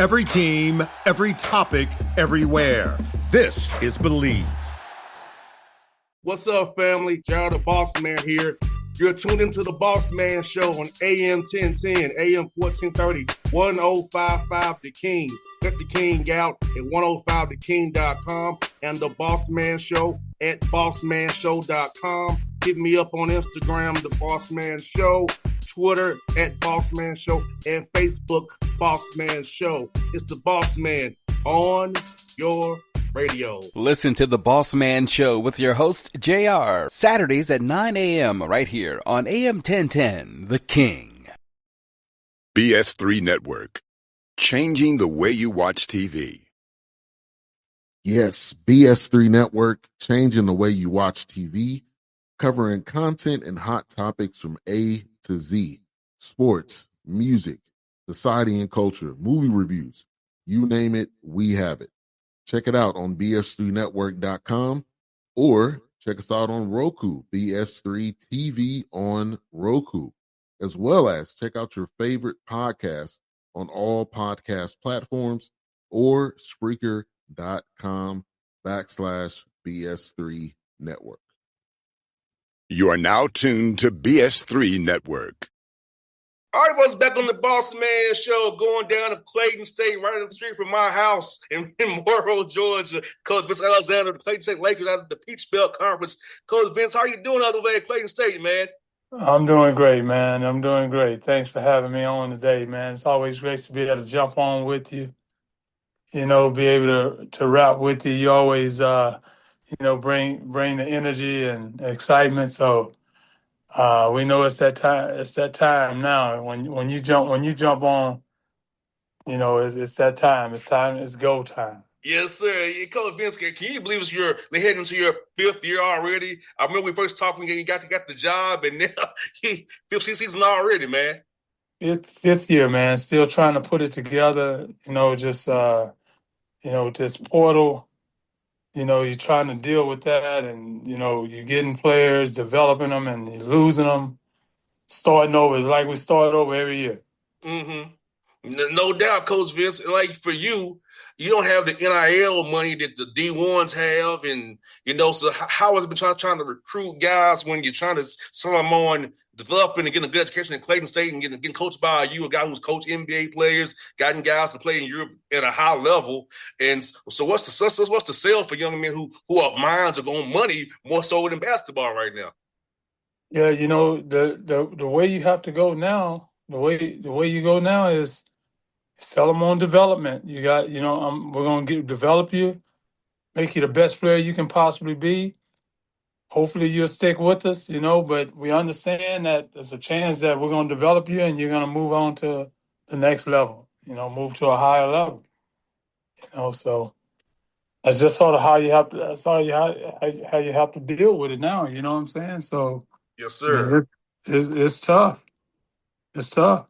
Every team, every topic, everywhere. This is Believe. What's up, family? Gerald the Bossman here. You're tuned into the Bossman Show on AM 1010, AM 1430, 1055 The King. Check The King out at 105theking.com and the Bossman Show at bossmanshow.com. Hit me up on Instagram, The Bossman Show, Twitter at Bossman Show, and Facebook, Bossman Show. It's the Bossman on your radio. Listen to the Bossman Show with your host, JR, Saturdays at 9 a.m. right here on AM 1010, The King. BS3 Network, changing the way you watch TV. Yes, BS3 Network, changing the way you watch TV, covering content and hot topics from A to Z, sports, music, society and culture, movie reviews, you name it, we have it. Check it out on bs3network.com or check us out on Roku, BS3 TV on Roku, as well as check out your favorite podcast on all podcast platforms or Spreaker.com/BS3 Network. You are now tuned to BS3 Network. All right, what's back on the Bossman Show, going down to Clayton State, right up the street from my house in Morrow, Georgia. Coach Vince Alexander, the Clayton State Lakers out of the Peach Belt Conference. Coach Vince, how are you doing out there at Clayton State, man? I'm doing great, man. I'm doing great. Thanks for having me on today, man. It's always great to be able to jump on with you, be able to rap with you. You always, bring the energy and excitement. So we know it's that time. It's that time now. When you jump on, it's that time. It's time. It's go time. Yes, sir. Coach Vince, can you believe they're heading into your fifth year already? I remember we first talked when you got the job, and now fifth season already, man. It's fifth year, man. Still trying to put it together. This portal. You're trying to deal with that, and you're getting players, developing them, and you're losing them, starting over. It's like we start over every year. Mm-hmm. No doubt, Coach Vince. Like for you, you don't have the NIL money that the D1s have, and so how has it been trying to recruit guys when you're trying to sell them on developing and getting a good education in Clayton State and getting coached by you, a guy who's coached NBA players, gotten guys to play in Europe at a high level, and so what's the sell for young men who are minds are going money more so than basketball right now? Yeah, the way you have to go now, the way you go now is sell them on development. You got, we're going to develop you, make you the best player you can possibly be. Hopefully you'll stick with us, but we understand that there's a chance that we're going to develop you and you're going to move on to the next level, move to a higher level, so that's just sort of how you have to, that's how you have to deal with it now, you know what I'm saying? So, yes, sir. It's tough. It's tough.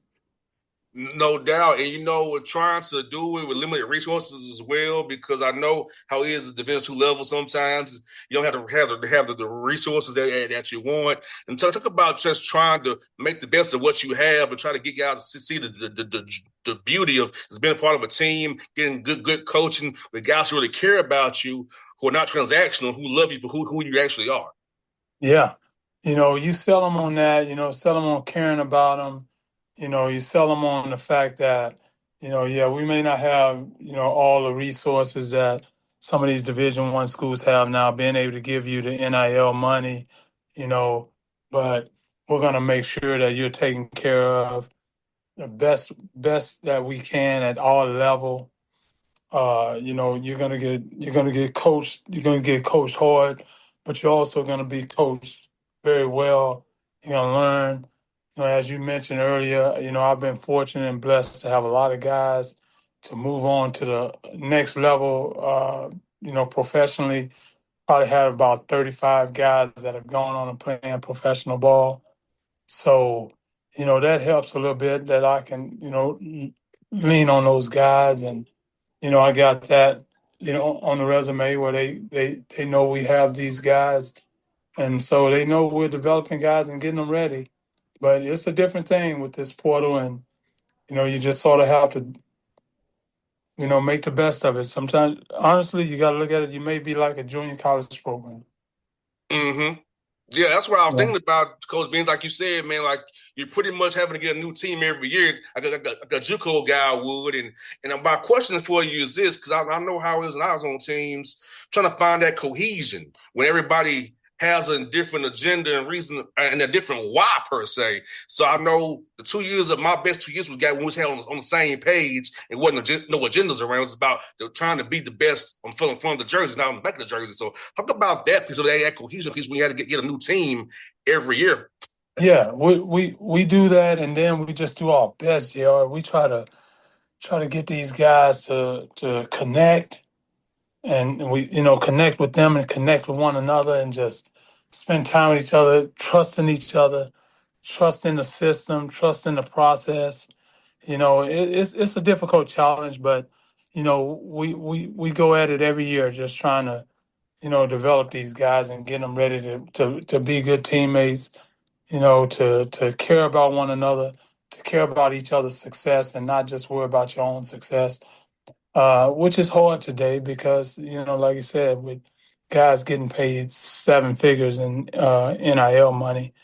No doubt. And we're trying to do it with limited resources as well, because I know how it is at the Division II level sometimes. You don't have to have the resources that you want. And talk about just trying to make the best of what you have and try to get guys to see the beauty of being part of a team, getting good coaching with guys who really care about you, who are not transactional, who love you for who you actually are. Yeah. You sell them on that, sell them on caring about them. You sell them on the fact that, we may not have, all the resources that some of these Division I schools have now, being able to give you the NIL money, but we're going to make sure that you're taken care of the best that we can at all level. You're going to get coached hard, but you're also going to be coached very well. You're going to learn. As you mentioned earlier, I've been fortunate and blessed to have a lot of guys to move on to the next level, professionally. Probably had about 35 guys that have gone on and playing professional ball. So, that helps a little bit that I can, lean on those guys. And, I got that, on the resume where they know we have these guys. And so they know we're developing guys and getting them ready. But it's a different thing with this portal, and you just sort of have to make the best of it. Sometimes, honestly, you got to look at it. You may be like a junior college program. Mm-hmm. Yeah, that's what I was Yeah. thinking about, Coach Vince. Like you said, man, like you're pretty much having to get a new team every year, like a JUCO guy would. And my question for you is this, because I know how it is when I was on teams, trying to find that cohesion when everybody has a different agenda and reason and a different why per se. So I know the 2 years of my best 2 years was got when we was on the same page and wasn't no agendas around. It was about trying to be the best on front of the jersey, not on the back of the jersey. So talk about that piece of that cohesion piece when you had to get a new team every year. Yeah, we do that, and then we just do our best, JR. We try to get these guys to connect, and we connect with them and connect with one another, and just spend time with each other, trusting each other, trust in the system, trust in the process. It's a difficult challenge, but we go at it every year, just trying to develop these guys and get them ready to be good teammates. To care about one another, to care about each other's success, and not just worry about your own success. Which is hard today because like you said, with guys getting paid seven figures in NIL money,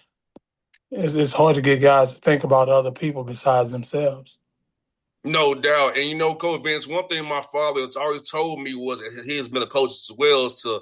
it's hard to get guys to think about other people besides themselves. No doubt. And Coach Vince, one thing my father has always told me was, and he has been a coach as well, is to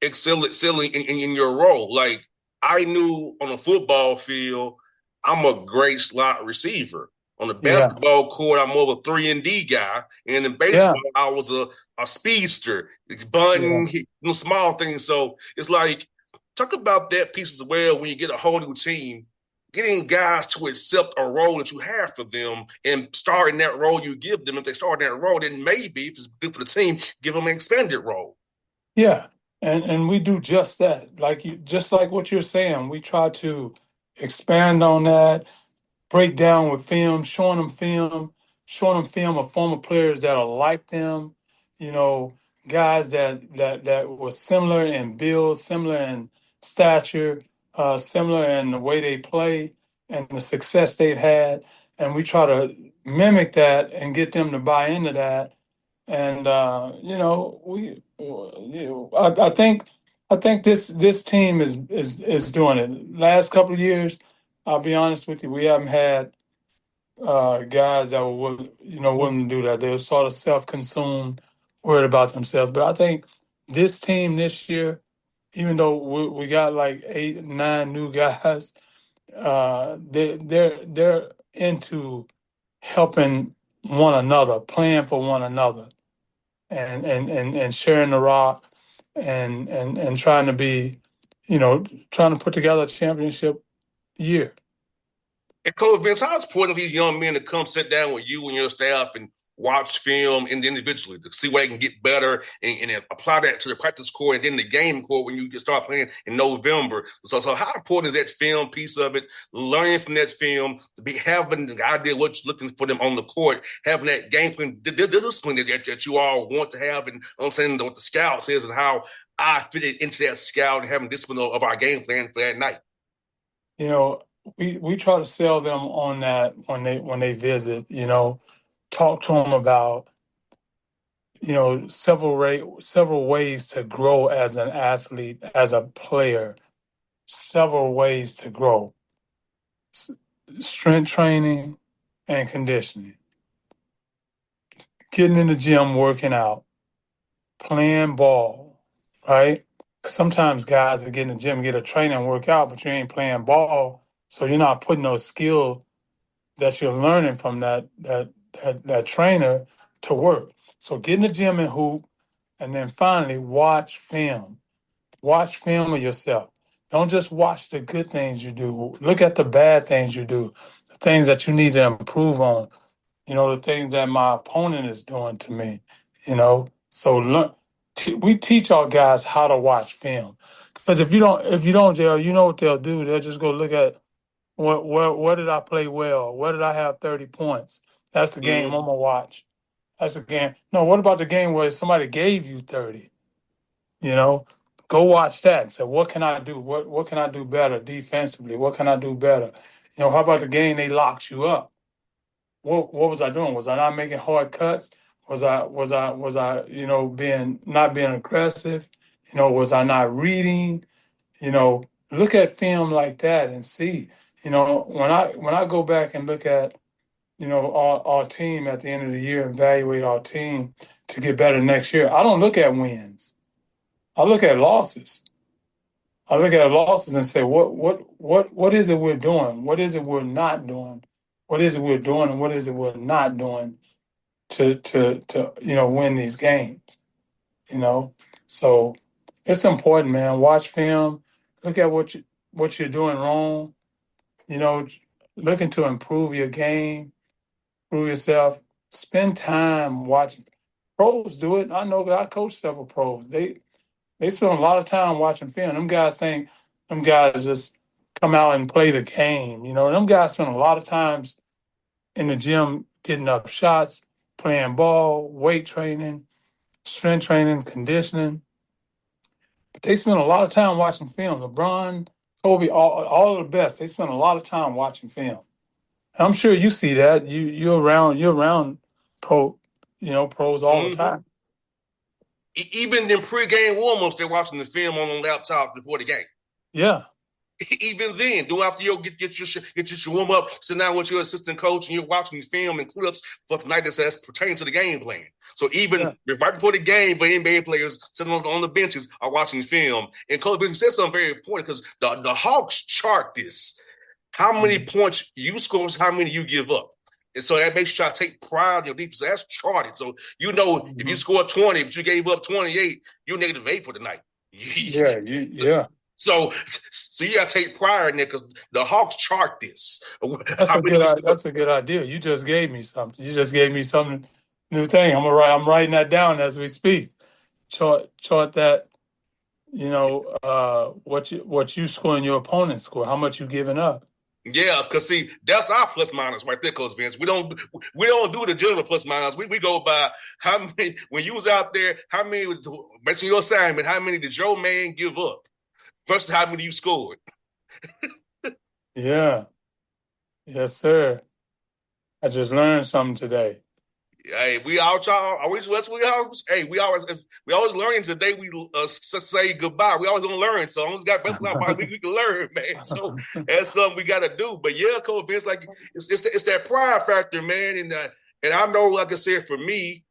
excelling in your role. Like I knew on a football field, I'm a great slot receiver. On the Yeah, basketball court, I'm more of a 3-and-D guy. And in yeah, baseball, I was a speedster, yeah. bunting, small things. So it's like, talk about that piece as well when you get a whole new team, getting guys to accept a role that you have for them and starting that role you give them. If they start in that role, then maybe if it's good for the team, give them an expanded role. Yeah, and we do just that. Just like what you're saying, we try to expand on that, break down with film, showing them film of former players that are like them, you know, guys that were similar in build, similar in stature, similar in the way they play and the success they've had, and we try to mimic that and get them to buy into that. And I think this team is doing it. Last couple of years, I'll be honest with you, we haven't had guys that were willing to do that. They were sort of self-consumed, worried about themselves. But I think this team this year, even though we got like 8, 9 new guys, they're into helping one another, playing for one another, and sharing the rock, and trying to be, trying to put together a championship year. And Coach Vince, how important for these young men to come sit down with you and your staff and watch film and individually to see where they can get better and apply that to the practice court and then the game court when you get start playing in November. So how important is that film piece of it? Learning from that film, to be having the idea what you're looking for them on the court, having that game plan, the discipline that you all want to have, and understanding what the scout says and how I fit it into that scout and having discipline of our game plan for that night. You know, we try to sell them on that when they visit. Talk to them about several ways to grow as an athlete, as a player. Several ways to grow: S- strength training and conditioning, getting in the gym, working out, playing ball. Right? Sometimes guys that get in the gym get a training and work out, but you ain't playing ball, so you're not putting those skills that you're learning from that trainer to work. So get in the gym and hoop, and then finally watch film. Watch film of yourself. Don't just watch the good things you do. Look at the bad things you do, the things that you need to improve on. The things that my opponent is doing to me. So learn. We teach our guys how to watch film, because if you don't, JR, you know what they'll do. They'll just go look at where did I play well? Where did I have 30 points? That's the game Mm-hmm. I'm gonna watch. That's the game. No, what about the game where somebody gave you 30? You know, go watch that and say, what can I do? What can I do better defensively? What can I do better? How about the game they locked you up? What was I doing? Was I not making hard cuts? Was I being not being aggressive? Was I not reading? Look at film like that and see. When I go back and look at our team at the end of the year, evaluate our team to get better next year. I don't look at wins. I look at losses. I look at losses and say, what is it we're doing? What is it we're not doing? What is it we're doing and what is it we're not doing to win these games? You know? So it's important, man. Watch film, look at what you're doing wrong, you know, looking to improve your game, improve yourself. Spend time watching. Pros do it. I know I coach several pros. They spend a lot of time watching film. Them guys think them guys just come out and play the game. Them guys spend a lot of times in the gym getting up shots, playing ball, weight training, strength training, conditioning. But they spend a lot of time watching film. LeBron, Kobe, all of the best. They spend a lot of time watching film. And I'm sure you see that. You're around pros all the Mm-hmm. time. Even in pregame warm-ups, they're watching the film on the laptop before the game. Yeah. Even then, after you get your warm up, sit down with your assistant coach, and you're watching the film and clips for tonight that pertains to the game plan. So even right before the game, for NBA players sitting on the benches are watching film. And Coach Benson said something very important because the Hawks chart this: how many points you score, how many you give up. And so that makes you try to take pride in your defense. So that's charted. So if you score 20, but you gave up 28, you're -8 for the night. Yeah. So you got to take pride in it because the Hawks chart this. That's a good idea. You just gave me something. You just gave me something new thing. I'm writing that down as we speak. Chart that. What you score and your opponent score. How much you giving up. Yeah, because see, that's our plus minus right there, Coach Vince. We don't do the general plus minus. We go by how many when you was out there. How many based on your assignment? How many did your man give up versus how many you scored? Yeah. Yes, sir. I just learned something today. Hey, we always learning. Today we say goodbye. We always gonna learn. So I always got best we can learn, man. So that's something we got to do. But yeah, Coach Vince, like it's that pride factor, man. And I know, like I said, for me,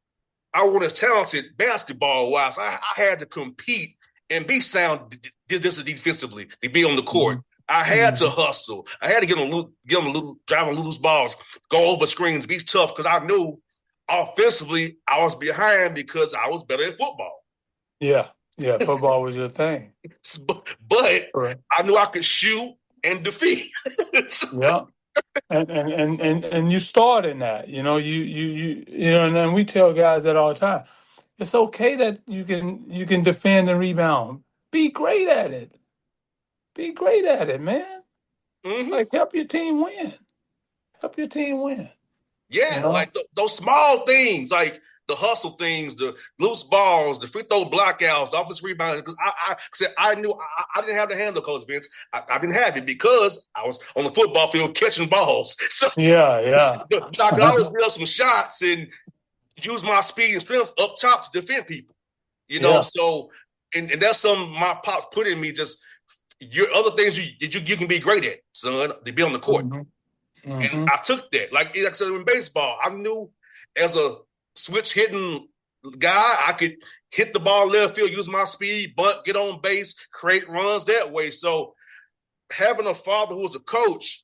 I wasn't as talented basketball wise. I had to compete and be sound defensively to be on the court. I had to hustle. I had to get on driving loose balls, go over screens, be tough because I knew offensively I was behind because I was better at football. Yeah, football was your thing. But I knew I could shoot and defeat. Yeah. And you start in that, and then we tell guys that all the time. It's okay that you can defend and rebound. Be great at it. Be great at it, man. Like help your team win. Help your team win. Yeah, like those small things, like the hustle things, the loose balls, the free throw blockouts, the offensive rebound. Because I knew I didn't have the handle, Coach Vince. I didn't have it because I was on the football field catching balls. So yeah. I could always build some shots and use my speed and strength up top to defend people. So and that's something my pops put in me. Just your other things you can be great at, son, to be on the court. And I took that. Like I said, in baseball, I knew as a switch hitting guy, I could hit the ball left field, use my speed, bunt, get on base, create runs that way. So having a father who was a coach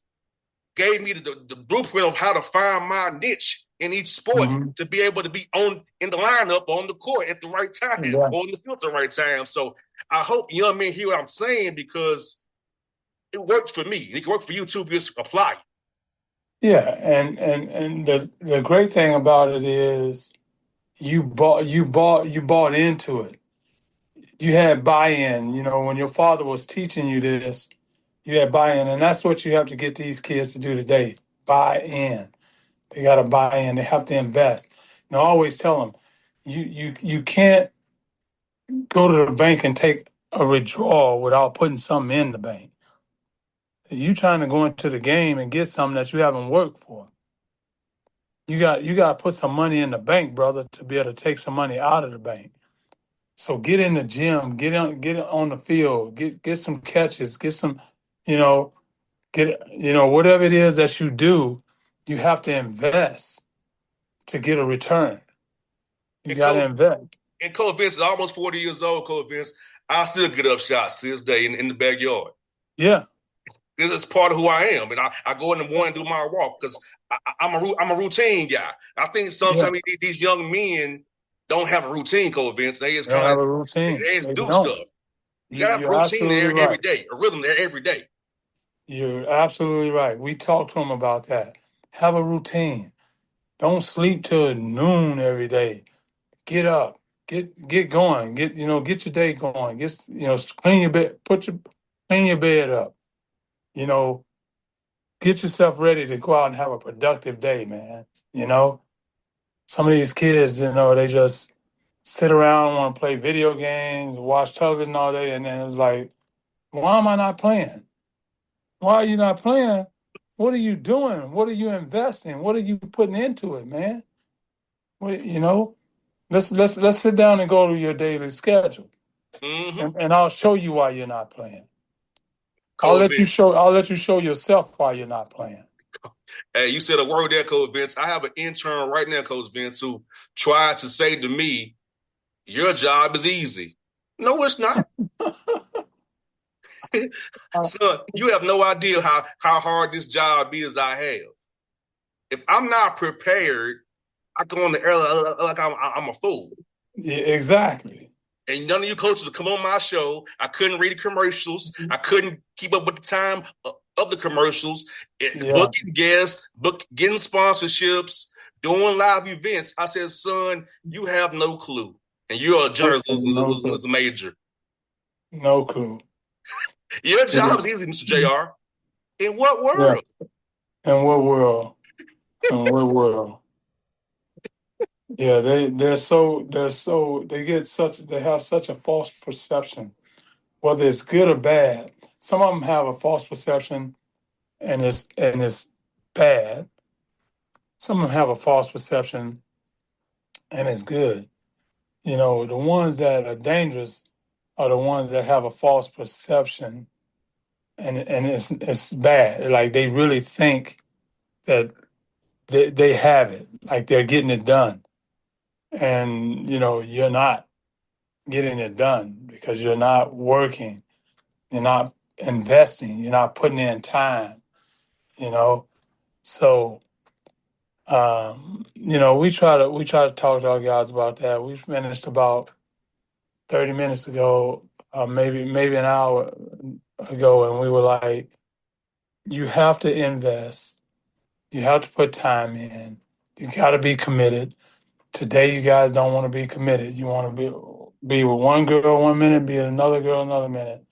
gave me the blueprint of how to find my niche in each sport to be able to be in the lineup on the court at the right time or in the field at the right time. So I hope young men hear what I'm saying because it worked for me. It can work for you too. Just apply it. Yeah, and the great thing about it is you bought into it. You had buy-in. When your father was teaching you this, you had buy-in, and that's what you have to get these kids to do today. Buy in. They got to buy in. They have to invest. I always tell them, you can't go to the bank and take a withdrawal without putting something in the bank. You trying to go into the game and get something that you haven't worked for. you got to put some money in the bank, brother, to be able to take some money out of the bank. So get in the gym, get on the field, get some catches, get some, you know, whatever it is that you do, you have to invest to get a return. You And got to Coach, invest. and Coach Vince is almost 40 years old, Coach Vince. I still get up shots to this day in the backyard. Yeah, This is part of who I am. And I go in the morning and do my walk because I'm a routine guy. I think yeah. sometimes these young men don't have a routine, Coach Vince. They just They don't kind have of a routine. they just They do don't. stuff. You gotta have a You're routine absolutely there every right. day, a rhythm there every day. You're absolutely right. We talked to them about that. Have a routine. Don't sleep till noon every day. Get up. Get going. Get your day going. Clean your bed. Clean your bed up. You know, get yourself ready to go out and have a productive day, man. You know, some of these kids, they just sit around, want to play video games, watch television all day, and then it's like, why am I not playing? Why are you not playing? What are you doing? What are you investing? What are you putting into it, man? Let's sit down and go to your daily schedule, Mm-hmm. and I'll show you why you're not playing. I'll Coach let you Vince. show. I'll let you show yourself why you're not playing. Hey, you said a word there, Coach Vince. I have an intern right now, Coach Vince, who tried to say to me, your job is easy. No, it's not. Son, you have no idea how hard this job is I have. If I'm not prepared, I go on the air like I'm a fool. Yeah, exactly. And none of you coaches would come on my show. I couldn't read the commercials. I couldn't keep up with the time of the commercials. Yeah. Booking guests, getting sponsorships, doing live events. I said, son, you have no clue. And you're a No clue. journalism major. No clue. Your Yeah. job is easy, Mr. JR. In what Yeah. world? In what world? In what world? Yeah, they have such a false perception, whether it's good or bad. Some of them have a false perception and it's bad. Some of them have a false perception and it's good. The ones that are dangerous are the ones that have a false perception and it's bad. Like they really think that they have it, like they're getting it done. And you're not getting it done because you're not working, you're not investing, you're not putting in time, you know. So we try to talk to our guys about that. We finished about 30 minutes ago, maybe an hour ago, and we were like, you have to invest, you have to put time in, you got to be committed. Today, you guys don't want to be committed. You want to be with one girl 1 minute, be with another girl another minute.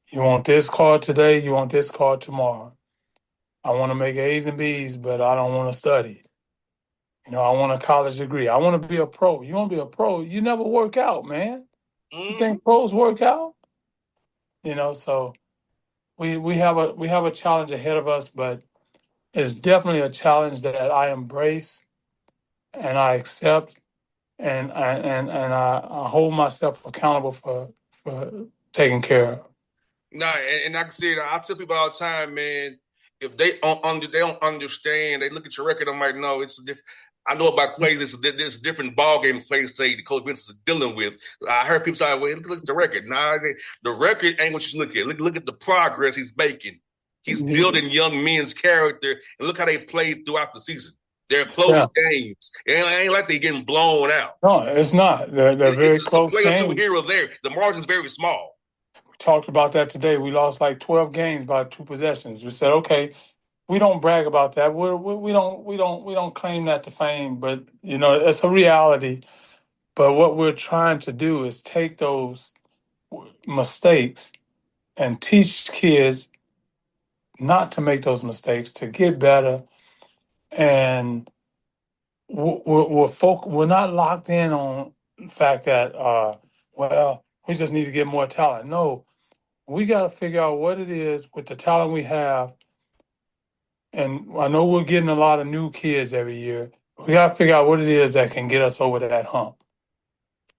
You want this card today, you want this card tomorrow. I want to make A's and B's, but I don't want to study. I want a college degree. I want to be a pro. You want to be a pro, you never work out, man. You Mm-hmm. think pros work out? So we have a challenge ahead of us, but it's definitely a challenge that I embrace and I accept and I hold myself accountable for taking care of. No, and like I said, I tell people all the time, man, if they don't understand, they look at your record, I'm like, no, it's a different. I know about Clay. This a different ball game Clay State the Coach Vince is dealing with. I heard people say, "Well, look at the record." Nah, the record ain't what you look at. Look at the progress he's making. He's building young men's character, and look how they played throughout the season. They're close Yeah. games. It ain't like they getting blown out. No, it's not. They're very It's a close play or two games. here or there. The margin's very small. We talked about that today. We lost like 12 games by 2 possessions. We said, okay, we don't brag about that. We don't claim that to fame, but it's a reality. But what we're trying to do is take those mistakes and teach kids not to make those mistakes, to get better, and we're not locked in on the fact that well, we just need to get more talent. No, we got to figure out what it is with the talent we have. And I know we're getting a lot of new kids every year, We got to figure out what it is that can get us over that hump.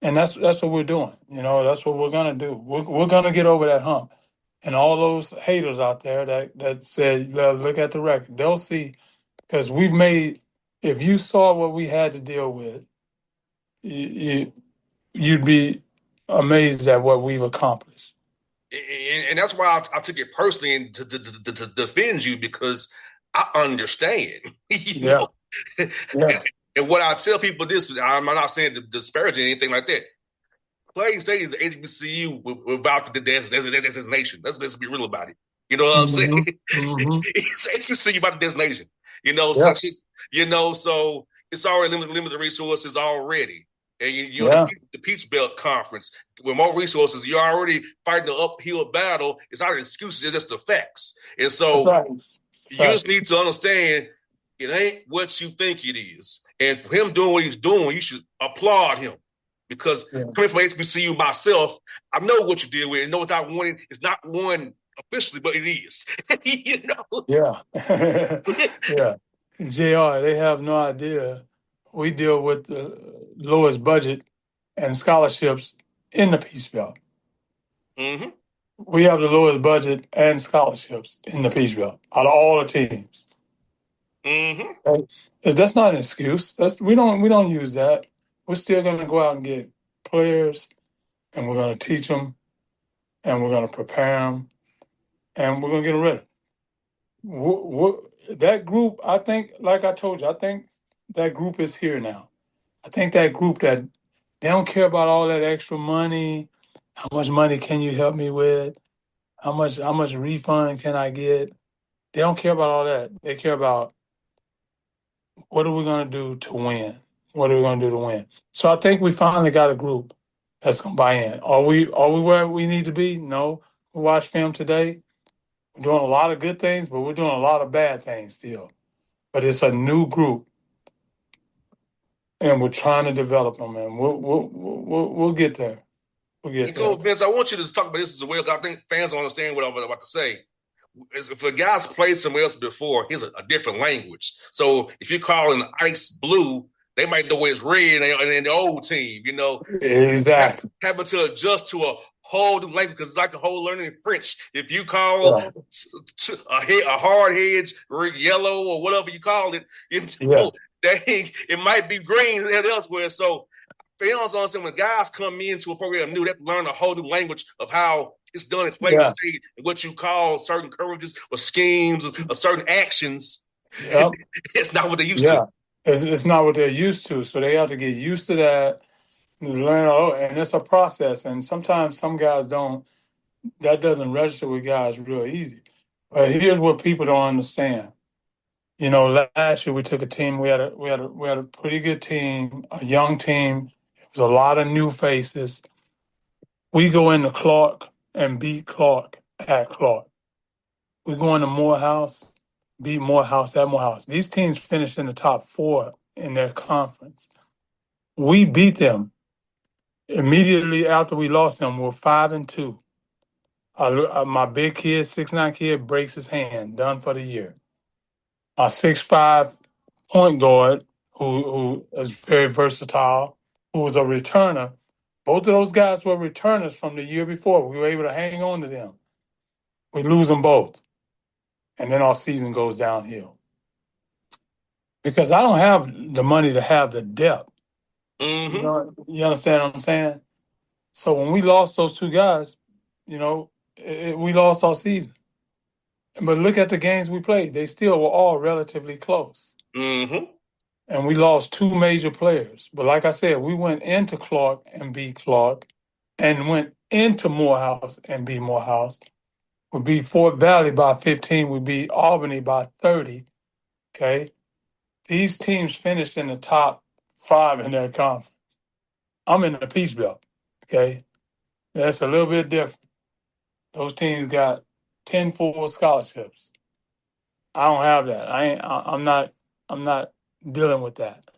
And that's what we're doing. That's what we're gonna do. We're gonna get over that hump. And all those haters out there that said, look at the record, they'll see because we've made. If you saw what we had to deal with, you'd be amazed at what we've accomplished. And that's why I took it personally and to defend you because I understand. Yeah, yeah. And what I tell people this, I'm not saying to disparage anything like that. Plain State is HBCU without the designation. Let's be real about it. You know what I'm saying? Mm-hmm. It's HBCU about the designation. Yeah, So it's already limited resources already. And you're yeah. the Peach Belt Conference with more resources. You're already fighting an uphill battle. It's not an excuse; it's just the facts. And so That's right. you just need to understand it ain't what you think it is. And for him doing what he's doing, you should applaud him. Because coming from HBCU myself, I know what you deal with and know without winning, it's not won officially, but it is. Yeah. Yeah. JR, they have no idea. We deal with the lowest budget and scholarships in the Peach Belt. Mm-hmm. We have the lowest budget and scholarships in the Peach Belt out of all the teams. Mm-hmm. Right? That's not an excuse. We don't use that. We're still going to go out and get players, and we're going to teach them, and we're going to prepare them, and we're going to get them ready. That group, I think, like I told you, I think that group is here now. I think that group that they don't care about all that extra money. How much money can you help me with? How much refund can I get? They don't care about all that. They care about what are we going to do to win? What are we going to do to win? So I think we finally got a group that's going to buy in. Are we where we need to be? No. We watched film today. We're doing a lot of good things, but we're doing a lot of bad things still. But it's a new group, and we're trying to develop them, and we'll get there. We'll get And Coach there. Vince, I want you to talk about this as well, because I think fans don't understand what I'm about to say. If a guy's played somewhere else before, here's a different language. So if you're calling ice blue, they might know it's red in the old team, Exactly. Having to adjust to a whole new language because it's like a whole learning French. If you call a hard hedge yellow or whatever you call it, it might be green elsewhere. So fans understand when guys come into a program new, they have to learn a whole new language of how it's done in Flavor State and what you call certain coverages or schemes or certain actions. Yep. It's not what they used to. It's not what they're used to. So they have to get used to that, learn, and it's a process. And sometimes some guys that doesn't register with guys real easy. But here's what people don't understand. Last year we took a team. We had a pretty good team, a young team. It was a lot of new faces. We go into Clark and beat Clark at Clark. We go into Morehouse, beat Morehouse at Morehouse. These teams finished in the top 4 in their conference. We beat them immediately after we lost them. We're 5-2. My big kid, 6'9" kid, breaks his hand. Done for the year. My 6'5" point guard, who is very versatile, who was a returner. Both of those guys were returners from the year before. We were able to hang on to them. We lose them both. And then our season goes downhill. Because I don't have the money to have the depth. Mm-hmm. You understand what I'm saying? So when we lost those two guys, we lost our season. But look at the games we played. They still were all relatively close. Mm-hmm. And we lost 2 major players. But like I said, we went into Clark and beat Clark and went into Morehouse and beat Morehouse. We beat Fort Valley by 15. We beat Albany by 30. Okay? These teams finished in the top 5 in their conference. I'm in the Peach Belt. Okay? That's a little bit different. Those teams got 10 full scholarships. I don't have that. I'm not dealing with that.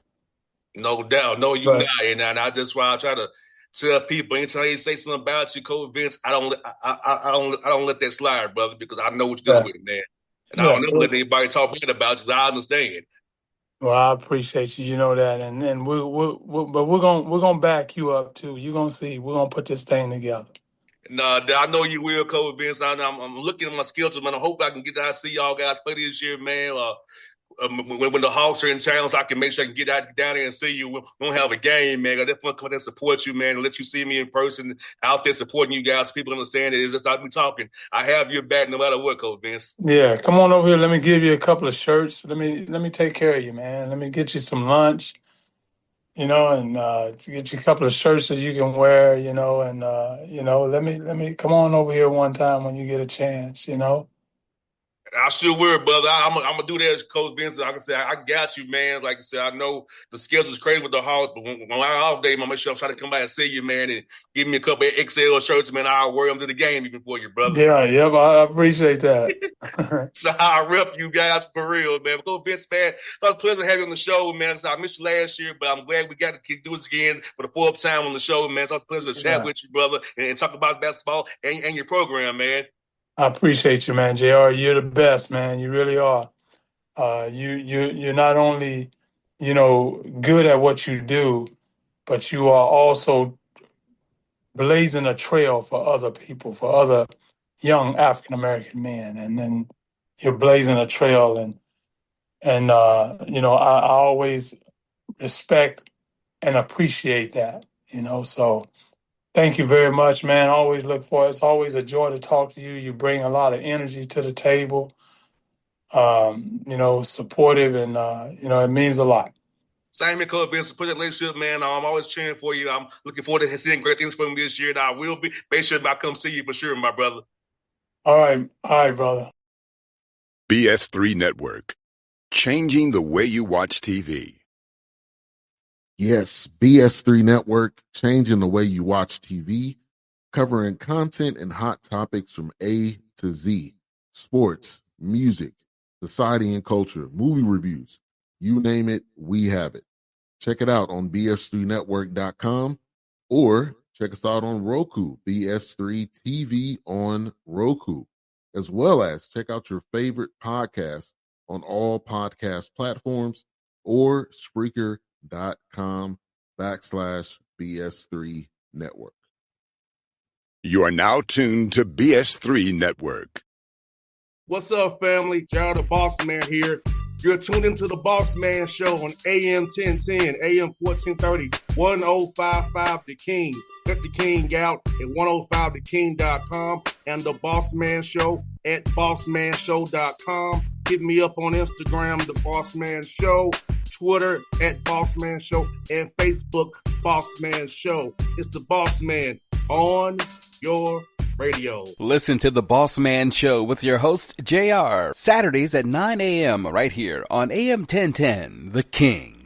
No doubt. No, you not. And that's why I try to tell people anytime they say something about you, Coach Vince, I don't let that slide, brother, because I know what you're dealing with, man. And I don't never let anybody talk bad about you because I understand. Well, I appreciate you. You know that, and but we're gonna back you up too. You're gonna see. We're gonna put this thing together. No, I know you will, Coach Vince. I'm looking at my schedule, man. I hope I can get to see y'all guys play this year, man. When the Hawks are in town, so I can make sure I can get out down there and see you. We don't have a game, man. I definitely want to come out there and support you, man, and let you see me in person out there supporting you guys. People understand it. It's just not me talking. I have your back no matter what, Coach Vince. Yeah, come on over here. Let me give you a couple of shirts. Let me take care of you, man. Let me get you some lunch, and get you a couple of shirts that you can wear, and let me come on over here one time when you get a chance. I sure will, brother. I'm gonna do that, Coach Vince. Like I said, I got you, man. Like I said, I know the schedule's crazy with the Hawks, but when I'm off day, I'm gonna make sure I'm trying to come by and see you, man, and give me a couple of XL shirts, man. I'll wear them to the game even for you, brother. Yeah, yep, I appreciate that. So I rep you guys for real, man. But Coach Vince, man, it's a pleasure having you on the show, man. So I missed you last year, but I'm glad we got to do this again for the fourth time on the show, man. So it's a pleasure to chat with you, brother, and talk about basketball and your program, man. I appreciate you, man. JR, you're the best, man. You really are. You're not only, good at what you do, but you are also blazing a trail for other people, for other young African American men, and then you're blazing a trail, and I always respect and appreciate that. So thank you very much, man. I always look for it. It's always a joy to talk to you. You bring a lot of energy to the table. Supportive, and it means a lot. Same here, Coach Vince. Put that relationship, man. I'm always cheering for you. I'm looking forward to seeing great things from you this year, and I will be. Make sure I come see you for sure, my brother. All right, brother. BS3 Network. Changing the way you watch TV. Yes, BS3 Network, changing the way you watch TV, covering content and hot topics from A to Z, sports, music, society and culture, movie reviews, you name it, we have it. Check it out on bs3network.com or check us out on Roku, BS3 TV on Roku, as well as check out your favorite podcasts on all podcast platforms or Spreaker.com/BS3 Network. You are now tuned to BS3 Network. What's up, family? Gerald the Bossman here. You're tuned into the Bossman Show on AM 1010, AM 1430, 1055 The King. Let the King out at 105theking.com and the Bossman Show at bossmanshow.com. Hit me up on Instagram, The Bossman Show, Twitter at Bossman Show, and Facebook, Bossman Show. It's the Bossman on your radio. Listen to The Bossman Show with your host, JR, Saturdays at 9 a.m. right here on AM 1010, The King.